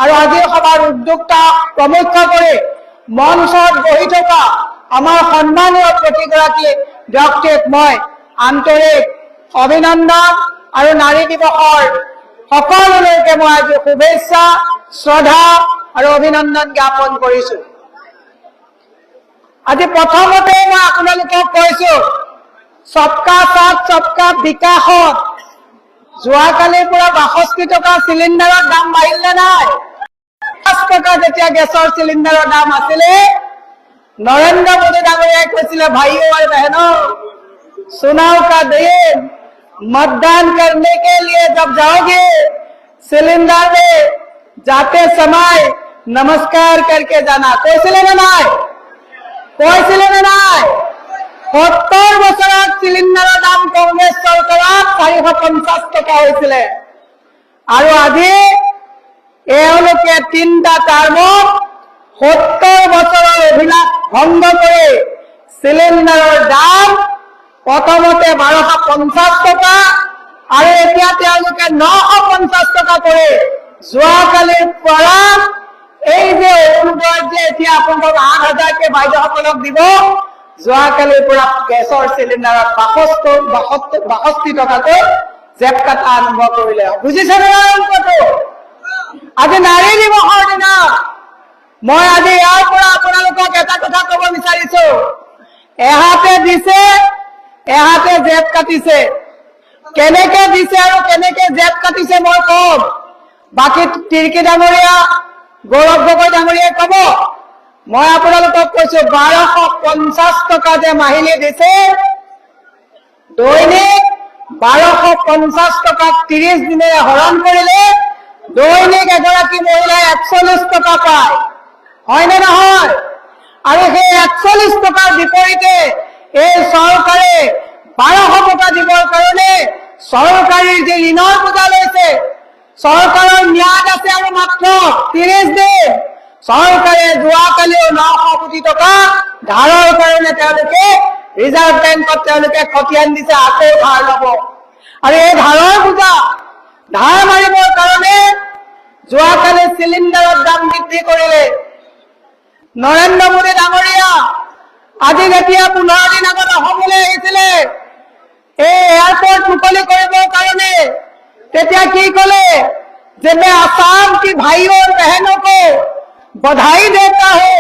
আৰু আজি সভাৰ উদ্যোক্তা প্ৰমুখ্য কৰি মঞ্চত বহি থকা আমাৰ সন্মানীয় প্ৰতিগৰাকী ব্যক্তিক মই আন্তৰিক অভিনন্দন আৰু নাৰী দিৱসৰ সকলোলৈকে মই আজি শুভেচ্ছা শ্ৰদ্ধা আৰু অভিনন্দন জ্ঞাপন কৰিছো। আজি প্ৰথমতে মই আপোনালোকক কৈছো সবকা সাথ সবকা বিকাশত যোৱাকালিৰ পৰা ৬২ টকা চিলিণ্ডাৰৰ দাম বাঢ়িলে নাই। ৫ টকা যেতিয়া গেছৰ চিলিণ্ডাৰৰ দাম আছিলে नरेंद्र मोदी डांगरिया कहते भाइयों और बहनों चुनाव का दिन मतदान करने के लिए जब जाओगे सिलेंडर में जाते समय नमस्कार करके जाना। কৈছিলে নে নাই? ৭০ বছৰত চিলিণ্ডাৰৰ দাম কংগ্ৰেছ চৰকাৰত ৪৫০ টকা হৈছিলে আৰু আজি এওঁলোকে ৩টা টাৰ্মত ৭০ বছৰৰ অভিলাষ ভংগ কৰি চিলিণ্ডাৰৰ দাম প্ৰথমতে ১২৫০ টকা আৰু এতিয়া তেওঁলোকে ৯৫০ টকা কৰি যোৱাকালিৰ পৰা এই যে অৰুণোদয় যে এতিয়া আপোনালোকক ৮,০০০কে বাইদেউসকলক দিব, যোৱাকালিৰ পৰা গেছৰ চিলিণ্ডাৰত ৬২ টকাকৈ জেপ কাটা আৰম্ভ কৰিলে। বুজিছে নে অংকটো? আজি নাৰী দিৱসৰ দিনা মই আজি ইয়াৰ পৰা আপোনালোকক এটা কথা কব বিচাৰিছো, এহাতে দিছে এহাতে জেপ কাটিছে। কেনেকে দিছে আৰু কেনেকে জেপ কাটিছে মই কম, বাকী তিৰ্কি ডাঙৰীয়া গৌৰৱ গগৈ ডাঙৰীয়াই কব। মই আপোনালোকক কৈছো ১২৫০ টকা যে মাহিলী দিছে, দৈনিক ১২৫০ টকাক ৩০ দিনেৰে হৰণ কৰিলে দৈনিক এগৰাকী মহিলাই ৪১ টকা পায়, হয় নে নহয়? আৰু সেই ৪১ টকাৰ বিপৰীতে এই চৰকাৰে ১২০০ টকা দিবৰ কাৰণে চৰকাৰী যে ঋণৰ বোজা লৈছে, চৰকাৰৰ ম্যাদ আছে আৰু মাত্ৰ ৩০ দিন। চৰকাৰে যোৱাকালিও ৯০০ কোটি টকা ধাৰৰ কাৰণে তেওঁলোকে ৰিজাৰ্ভ বেংকত তেওঁলোকে খতিয়ান দিছে, আকৌ ধাৰ ল'ব। আৰু এই ধাৰৰ বোজা ধাৰ মাৰিবৰ কাৰণে যোৱাকালি চিলিণ্ডাৰৰ দাম বৃদ্ধি কৰিলে নৰেন্দ্ৰ মোদী ডাঙৰীয়া। আজি যেতিয়া ১৫ দিন আগত অসমলৈ আহিছিলে এই এয়াৰপোৰ্ট মুকলি কৰিবৰ কাৰণে, তেতিয়া কি কলে যে मैं आसाम की भाइयों और बहनों को बधाई देता हूं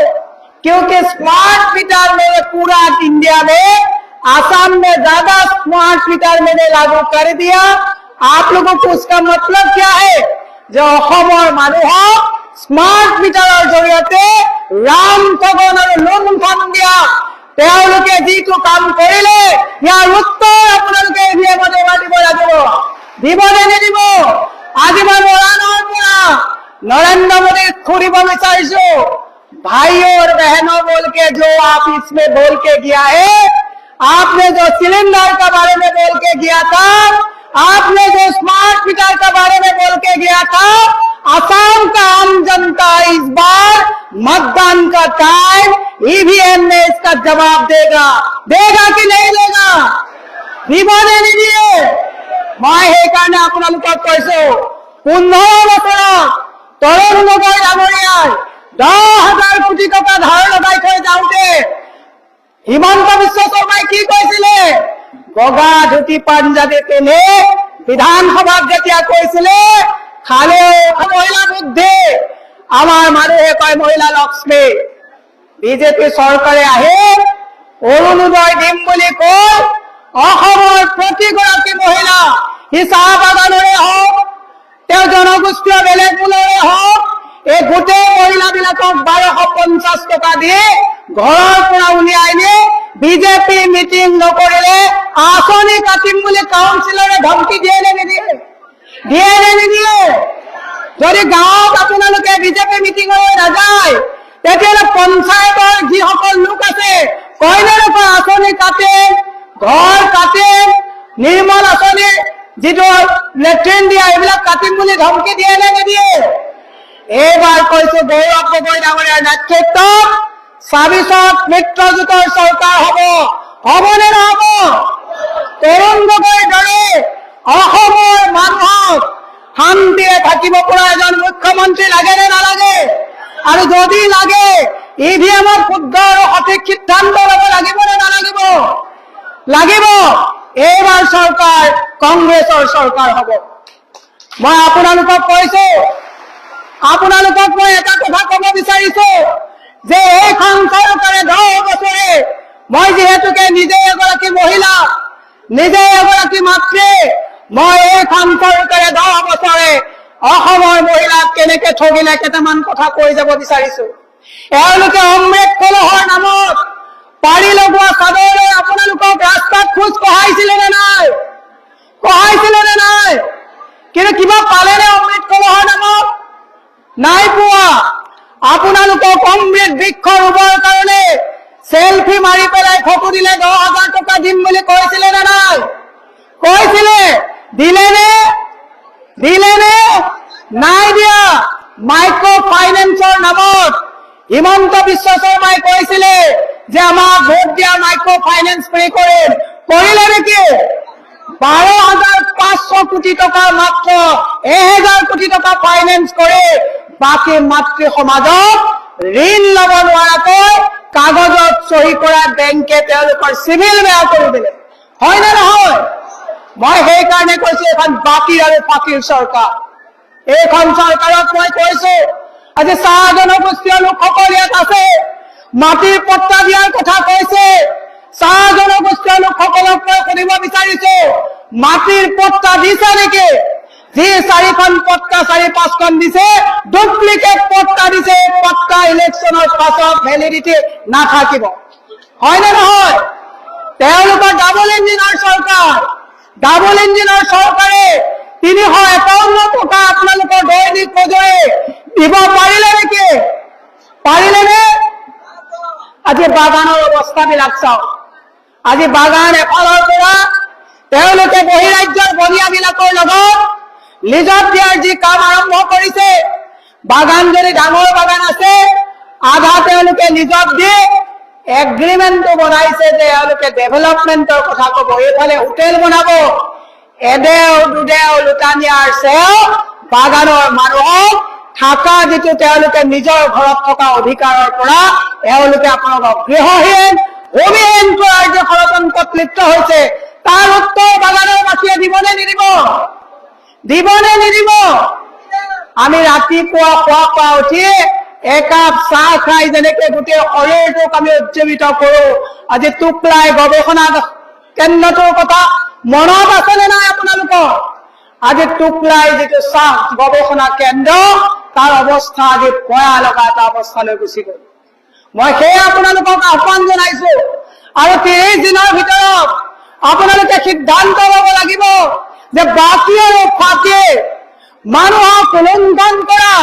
क्योंकि स्मार्ट मीटर मेरे पूरा इंडिया में आसाम में ज्यादा स्मार्ट मीटर मैंने लागू कर दिया। आप लोगों को उसका मतलब क्या है? जो অসমৰ মানুহক স্মাৰ্ট মিটাৰৰ জৰিয়তে ৰাম ঠগন আৰু লুণ্ঠন দিয়া তেওঁলোকে যিটো কাম কৰিলে, ইয়াৰ উত্তৰ আপোনালোকে ইভিএমত এবাৰ দিব লাগিব। দিব নে নিদিব? আজি মই মৰাণৰ পৰা नरेंद्र मोदी खुरिब विचारिছো, भाइयों और बहनों बोल के जो आप इसमें बोल के गया है, आपने जो सिलेंडर का बारे में बोल के गया था, आपने जो स्मार्ट मीटर का बारे में बोल के गया था, असम का आम जनता इस बार मतदान का टाइम ईवीएम में इसका जवाब देगा। देगा कि नहीं देगा? विवादे नहीं दिए। मैं সেইকাৰণে আপোনালোকক কৈছো ১৫ বছৰত তৰুণ গগৈ ডাঙৰীয়াই ১০,০০০ কোটি টকা ধাৰ লগাই থৈ যাওঁতে হিমন্ত বিশ্ব শৰ্মাই কি কৈছিলে? বগা ধুতি পাঞ্জাবী পিন্ধি বিধানসভাত যেতিয়া কৈছিলে খালে মহিলা বুদ্ধি, আমাৰ মানুহে কয় মহিলা লক্ষ্মী। বিজেপি চৰকাৰে আহি অৰুণোদয় দিম বুলি কৈ অসমৰ প্ৰতিগৰাকী মহিলা, সি চাহ বাগানৰে হওক, তেওঁ জনগোষ্ঠীয় বেলেগ মূলৰে হওক, এই গোটেই মহিলাবিলাকক ১২৫০ টকা দি ঘৰৰ পৰা উলিয়াই নি বিজেপি মিটিং নকৰিলে আঁচনি কাটিম বুলি কাউন্সিলৰে ধমকি দিয়ে নে নিদিয়ে? দিয়ে নে নিদিয়ে? যদি গাঁৱত আপোনালোকে বিজেপি মিটিঙলৈ নাযায়, তেতিয়াহ'লে পঞ্চায়তৰ যিসকল লোক আছে কয় নে নকয় আঁচনি কাটিম, ঘৰ কাটিম, নিৰ্মল আঁচনি যিটো লেট্ৰিন দিয়া এইবিলাক কাটিম বুলি ধমকি দিয়ে নে নিদিয়ে? এইবাৰ কৈছো গৌৰৱ গগৈ ডাঙৰীয়াৰ নেতৃত্বত ২৬ত মিত্ৰজোঁটৰ চৰকাৰ হ'ব নে নহ'ব? তৰুণ গগৈৰ দৰে অসমৰ মানুহক শান্তিৰে থাকিব পৰা এজন মুখ্যমন্ত্ৰী লাগে নে নালাগে? আৰু যদি লাগে ইভিএমত শুদ্ধ আৰু সঠিক সিদ্ধান্ত ল'ব লাগিব নে নালাগিব? লাগিব। এইবাৰ চৰকাৰ কংগ্ৰেছৰ চৰকাৰ হ'ব। মই আপোনালোকক কৈছো, আপোনালোকক মই এটা কথা ক'ব বিচাৰিছো যে এইখন চৰকাৰে 10 বছৰে, মই যিহেতুকে নিজে এগৰাকী মহিলা, নিজে এগৰাকী মাতৃ, মই এইখন চৰকাৰে 10 বছৰে অসমৰ মহিলাক কেনেকে ঠগিলে কেইটামান কথা কৈ যাব বিচাৰিছো। এওঁলোকে অমৃত কলহৰ নামত পাৰি লগোৱা চাদৰলৈ আপোনালোকক ৰাস্তাত খোজ কঢ়াইছিলে নে নাই? কঢ়াইছিলে নে নাই? কিন্তু কিবা পালেনে অমৃত কলহৰ নামত? নাই পোৱা। আপোনালোকক অমৃত বৃক্ষ ৰুবৰ কাৰণে সেলফি মাৰি পেলাই ফটো দিলে 10,000 টকা দিম বুলি কৈছিলে নে নাই? কৈছিলে। দিলেনে? দিলেনে? নাই দিয়া। মাইক্ৰ' ফাইনেন্সৰ নামত হিমন্ত বিশ্ব শৰ্মাই কৈছিলে যে আমাক ভোট দিয়া মাইক্ৰ' ফাইনেন্স ফ্ৰী কৰিম। কৰিলে নেকি? 12,500 কোটি টকা মাত্ৰ 1,000 কোটি টকা ফাইনেন্স কৰি বাকী মাতৃ সমাজক ঋণ ল'ব নোৱাৰাকৈ কাগজত চহী কৰা বেংকে তেওঁলোকৰ চিভিল বেয়া কৰি দিলে। হয় নে নহয়? মই সেইকাৰণে কৈছো এখন বাকী আৰু ফাঁকিৰ চৰকাৰ। এইখন চৰকাৰক মই কৈছো, আজি চাহ জনগোষ্ঠীয় লোকসকল ইয়াত আছে, মাটিৰ পট্টা দিয়াৰ কথা কৈছে। চাহ জনগোষ্ঠীয় লোকসকলক মই সুধিব বিচাৰিছো, মাটিৰ পট্টা দিছে নেকি? যি 4খন পট্টা 4-5খন দিছে, ডুপ্লিকেট পট্টা দিছে। পট্টা ইলেকশ্যনৰ পাছত ভেলিডিটি নাথাকিব। হয় নে নহয়? তেওঁলোকৰ ডাবল ইঞ্জিনৰ চৰকাৰ। ডাবল ইঞ্জিনৰ চৰকাৰে 351 টকা আপোনালোকৰ দৈনিক মজুৰি দিব পাৰিলে নেকি? পাৰিলে নে? আজি বাগানৰ অৱস্থাবিলাক চাওক। আজি বাগান এফালৰ পৰা তেওঁলোকে বহিৰাজ্যৰ বনিয়াবিলাকৰ লগত লিজত দিয়াৰ যি কাম আৰম্ভ কৰিছে, বাগান যদি ডাঙৰ বাগান আছে, আধা তেওঁলোকে লিজত দি এগ্ৰিমেণ্টটো বনাইছে যে এওঁলোকে ডেভেলপমেণ্টৰ কথা ক'ব, এইফালে হোটেল বনাব। এদেও দুদেও লুটানিয়াৰ চেও বাগানৰ মানুহক থাকা যিটো তেওঁলোকে নিজৰ ঘৰত থকা অধিকাৰৰ পৰা এওঁলোকে আপোনালোকক গৃহহীন ভূমিহীন কৰাৰ যে ষড়যন্ত্ৰত লিপ্ত হৈছে, তাৰ উত্তৰ বাগানৰ বাসীয়ে দিবনে নিদিব? দিবনে নিদিব? আমি ৰাতিপুৱা খোৱা পৰা উঠি একাপ চাহ খাই যেনেকে গোটেই শৰীৰটোক আমি উজ্জীৱিত কৰো, আজি টুকলাই গৱেষণা কেন্দ্ৰটোৰ কথা মনত আছেনে নাই আপোনালোকৰ? আজি টুকলাই যিটো চাহ গৱেষণা কেন্দ্ৰ, তাৰ অৱস্থা আজি ভয়া লগা এটা অৱস্থালৈ গুচি গ'ল। মই সেয়ে আপোনালোকক আহ্বান জনাইছো, আৰু 30 দিনৰ ভিতৰত আপোনালোকে সিদ্ধান্ত ল'ব লাগিব যে বাকী আৰু ফাঁকি মানুহক লুণ্ঠন কৰা,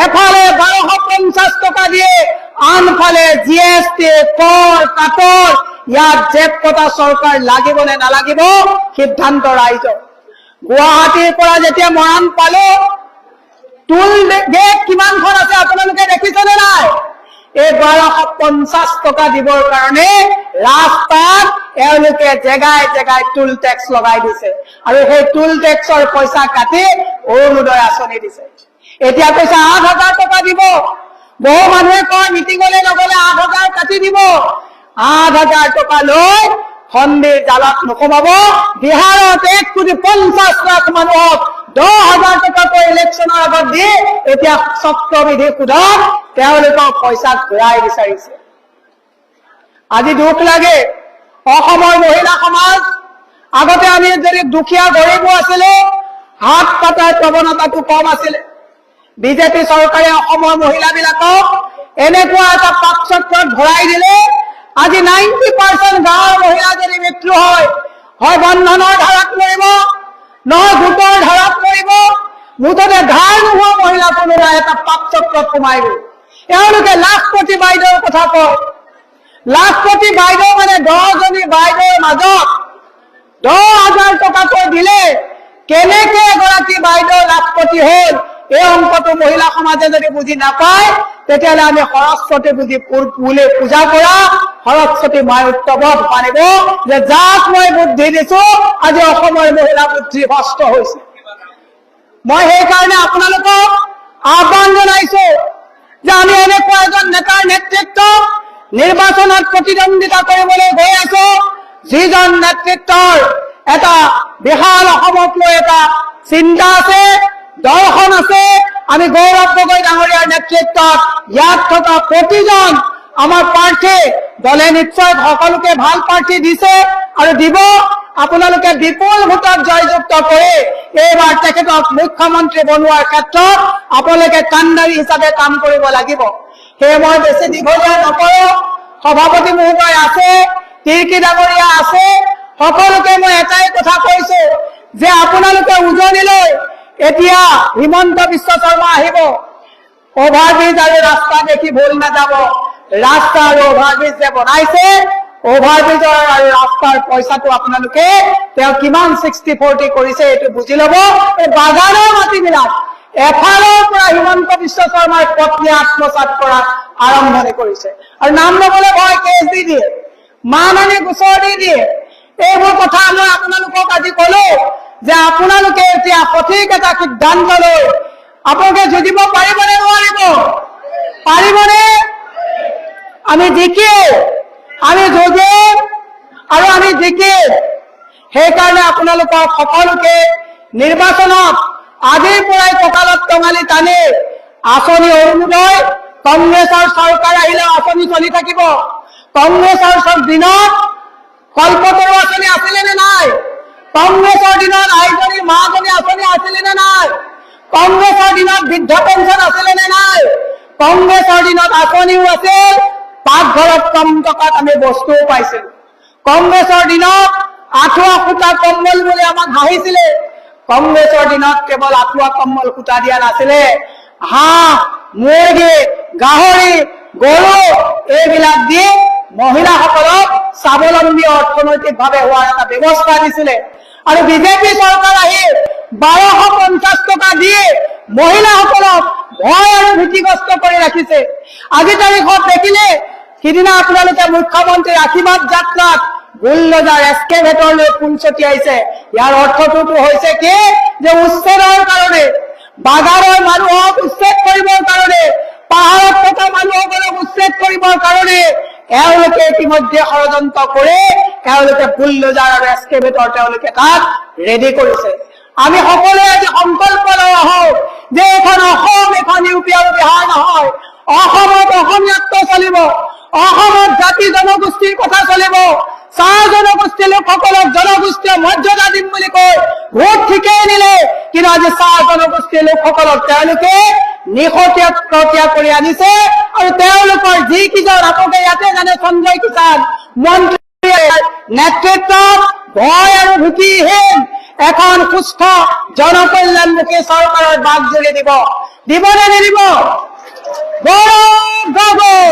এফালে 1250 টকা দিয়ে, আনফালে GST কৰ কাটৰ, ইয়াত জেপ কটা চৰকাৰ লাগিব নে নালাগিব সিদ্ধান্ত ৰাইজৰ। গুৱাহাটীৰ পৰা যেতিয়া মৰাণ পালো, টুল গেট কিমানখন আছে আপোনালোকে দেখিছেনে নাই? এই 1250 টকা দিবৰ কাৰণে ৰাস্তাত এওঁলোকে জেগাই জেগাই টুল টেক্স লগাই দিছে, আৰু সেই টুল টেক্সৰ পইচা কাটি অৰুণোদয় আঁচনি দিছে। এতিয়া কৈছে 8,000 টকা দিব। বহু মানুহে কয় মিটিঙলৈ নগলে 8,000 কাটি দিব। 8,000 টকা লৈ সন্ধিৰ জালত নোসোমাব। বিহাৰত 1,50,00,000 মানুহক 10,000 টকাকৈ ইলেকশ্যনৰ আগত দি এতিয়া চক্ৰবিধি সোধত তেওঁলোকক পইচা ঘূৰাই বিচাৰিছে। আজি দুখ লাগে, অসমৰ মহিলা সমাজ, আগতে আমি যদি দুখীয়া গৰীবো আছিলো, হাত পাতাৰ প্ৰৱণতাটো কম আছিলে। বিজেপি চৰকাৰে অসমৰ মহিলাবিলাকক এনেকুৱা এটা পাকচক্ৰত ভৰাই দিলে, আজি 90% গাঁৱৰ মহিলা যদি মৃত্যু হয়, হয় বন্ধনৰ ধাৰাত মৰিব, নহয় গোটৰ ধাৰাত মৰিব, মুঠতে ধাৰ নোহোৱা মহিলা কোনোবা এটা পাকচক্ৰত সোমাই গ'ল। এওঁলোকে লাখপতি বাইদেউৰ কথা কয়। লাখপতি বাইদেউ মানে 10 জনী বাইদেউৰ মাজত 10,000 টকাকৈ দিলে কেনেকে এগৰাকী বাইদেউ লাখপতি হ'ল, এই অংকটো মহিলা সমাজে যদি বুজি নাপায়, তেতিয়াহ'লে আমি সৰস্বতী বুলি পূজা কৰা সৰস্বতী মাই উৎসৱত মানিব যে যাক মই বুদ্ধি দিছো, আজি অসমৰ মহিলা বুদ্ধি ভ্ৰষ্ট হৈছে। মই সেইকাৰণে আপোনালোকক আহ্বান জনাইছো যে আমি এনেকুৱা এজন নেতাৰ নেতৃত্বত নিৰ্বাচনত প্ৰতিদ্বন্দ্বিতা কৰিবলৈ গৈ আছো, যিজন নেতৃত্বৰ এটা বিশাল অসমক লৈ এটা চিন্তা আছে, দৰ্শন আছে। আমি গৌৰৱ গগৈ ডাঙৰীয়াৰ নেতৃত্বত ইয়াত থকা প্ৰতিজন আমাৰ প্ৰাৰ্থী দলে নিশ্চয় সকলোকে ভাল প্ৰাৰ্থী দিছে আৰু দিব। আপোনালোকে বিপুল ভোটত জয়যুক্ত কৰি এইবাৰ তেখেতক মুখ্যমন্ত্ৰী বনোৱাৰ ক্ষেত্ৰত আপোনালোকে কাণ্ডাৰী হিচাপে কাম কৰিব লাগিব। সেয়ে মই বেছি দীঘলীয়া নকৰো। সভাপতি মহোদয় আছে, তিৰ্কি ডাঙৰীয়া আছে, সকলোকে মই এটাই কথা কৈছো যে আপোনালোকে উজনিলৈ এতিয়া হিমন্ত বিশ্ব শৰ্মা আহিব। অভাৰব্ৰিজ আৰু ৰাস্তা দেখি ভুল নাযাব। ৰাস্তা আৰু অভাৰব্ৰিজ যে বনাইছে, অভাৰব্ৰিজৰ আৰু ৰাস্তাৰ পইচাটো আপোনালোকে তেওঁ কিমান 60-40 কৰিছে এইটো বুজি ল'ব। এই বাগানৰ মাটিবিলাক এফালৰ পৰা হিমন্ত বিশ্ব শৰ্মাৰ পত্নীয়ে আত্মসাৎ কৰা আৰম্ভণি কৰিছে আৰু নাম ল'বলৈ ভয়, কেছ দি দিয়ে, মানহানি গোচৰ দি দিয়ে। এইবোৰ কথা মই আপোনালোকক আজি কলো যে আপোনালোকে এতিয়া সঠিক এটা সিদ্ধান্ত লৈ আপোনালোকে যুঁজিব পাৰিবনে নোৱাৰিব? পাৰিবনে? আমি জিকিম, আমি যুঁজিম আৰু আমি জিকিম। সেইকাৰণে আপোনালোকক সকলোকে নিৰ্বাচনত আজিৰ পৰাই কঁকালত টঙালি টানি আঁচনি অৰুণোদয়, কংগ্ৰেছৰ চৰকাৰ আহিলেও আঁচনি চলি থাকিব। কংগ্ৰেছৰ দিনত কল্পতৰু আঁচনি আছিলে নে নাই? কংগ্ৰেছৰ দিনত আইজনী মাজনী আঁচনি আছিলে নে নাই? কংগ্ৰেছৰ দিনত বৃদ্ধ পেঞ্চন আছিলে নে নাই? কংগ্ৰেছৰ দিনত আঁচনিও আছিল, পাকঘৰত কম টকাত আমি বস্তুও পাইছিলো। কংগ্ৰেছৰ দিনত আঁঠুৱা সূতা কম্বল বুলি আমাক হাঁহিছিলে। কংগ্ৰেছৰ দিনত কেৱল আঁঠুৱা কম্বল সূতা দিয়া নাছিলে, হাঁহ, মুৰ্গী, গাহৰি, গৰু এইবিলাক দি মহিলাসকলক স্বাৱলম্বী অৰ্থনৈতিকভাৱে হোৱাৰ এটা ব্যৱস্থা দিছিলে। আৰু বিজেপি চৰকাৰ আহি 1250 টকা দিয়ে মহিলাসকলক ভয় আৰু ভীতিগ্ৰস্ত কৰি ৰাখিছে। আজি তাৰিখত দেখিলে, সিদিনা আপোনালোকে মুখ্যমন্ত্ৰীৰ আশীৰ্বাদ যাত্ৰাত বুলডোজাৰ এক্সকেভেটৰ লৈ ফুল ছটিয়াইছে। ইয়াৰ অৰ্থটোতো হৈছে কি যে উচ্ছেদৰ কাৰণে, বাগানৰ মানুহক উচ্ছেদ কৰিবৰ কাৰণে, পাহাৰত থকা মানুহসকলক উচ্ছেদ কৰিবৰ কাৰণে এওঁলোকে ইতিমধ্যে ষড়যন্ত্ৰ কৰি এওঁলোকে বুলডোজাৰ আৰু এক্সকেভেটৰ তেওঁলোকে তাত ৰেডি কৰিছে। আমি সকলোৱে আজি সংকল্প লৈ আহোঁ যে এখন অসম, এখন ইউপি আৰু বিহাৰ নহয়, অসমত অসমীয়াত্ব চলিব, অসমত জাতি জনগোষ্ঠীৰ কথা চলিব। চাহ জনগোষ্ঠীৰ লোকসকলক জনগোষ্ঠীয় মৰ্যাদা দিম বুলি কৈ ভোট ঠিকেই নিলে, কিন্তু আজি চাহ জনগোষ্ঠীৰ লোকসকলক তেওঁলোকে নিশতীয়া কৰি আনিছে। আৰু তেওঁলোকৰ যিকেইজন আপোনালোকে ইয়াতে জানে সঞ্জয় কিষাণ মন্ত্ৰীৰ নেতৃত্বত ভয় আৰু ভীতিহীন এখন সুস্থ জনকল্যাণমুখী চৰকাৰৰ বাক জুৰি দিব। দিবনে নিদিব? গৌৰৱ গগৈ।